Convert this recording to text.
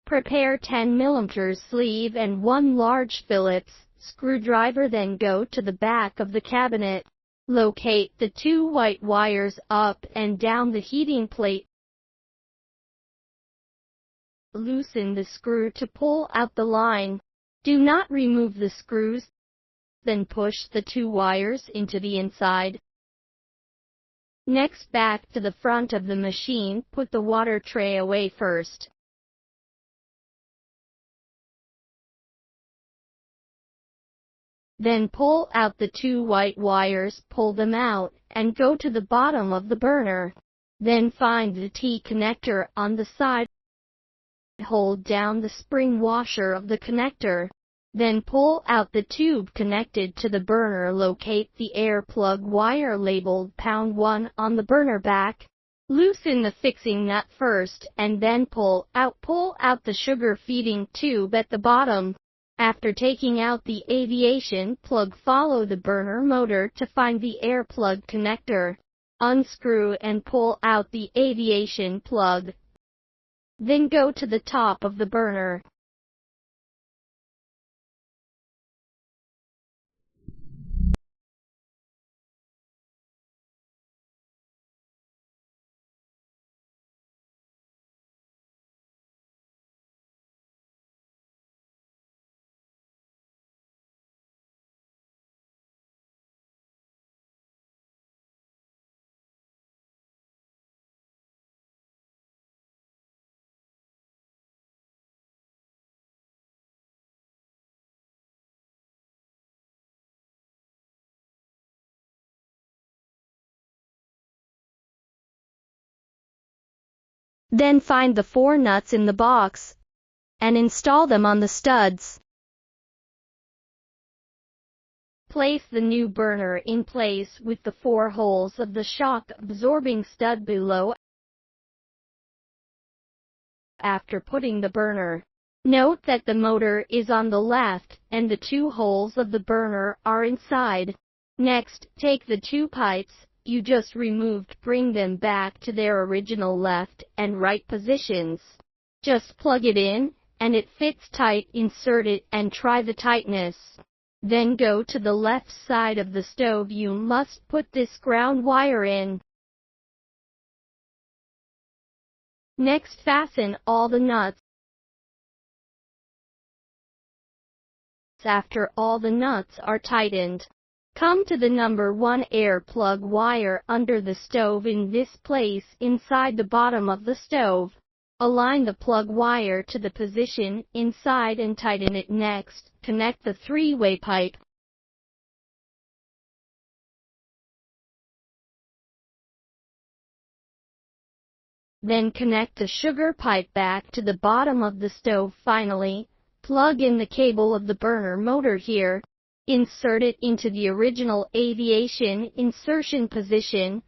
Prepare 10 mm sleeve and 1 large Phillips screwdriver. Then go to the back of the cabinet. Locate the 2 white wires up and down the heating plate. Loosen the screw to pull out the line. Do not remove the screws. Then push the 2 wires into the inside. Next, back to the front of the machine, put the water tray away first. Then pull out the 2 white wires, pull them out, and go to the bottom of the burner. Then find the T connector on the side. Hold down the spring washer of the connector. Then pull out the tube connected to the burner. Locate the air plug wire labeled #1 on the burner back. Loosen the fixing nut first and then pull out the sugar feeding tube at the bottom. After taking out the aviation plug, follow the burner motor to find the air plug connector. Unscrew and pull out the aviation plug. Then go to the top of the burner. Then find the 4 nuts in the box and install them on the studs. Place the new burner in place with the 4 holes of the shock-absorbing stud below. After putting the burner, note that the motor is on the left and the 2 holes of the burner are inside. Next, take the 2 pipes you just removed, bring them back to their original left and right positions. Just plug it in, and it fits tight. Insert it and try the tightness. Then go to the left side of the stove. You must put this ground wire in. Next, fasten all the nuts. After all the nuts are tightened, come to the number 1 air plug wire under the stove. In this place inside the bottom of the stove, align the plug wire to the position inside and tighten it. Next, connect the 3-way pipe. Then connect the sugar pipe back to the bottom of the stove. Finally, plug in the cable of the burner motor here. Insert it into the original aviation insertion position.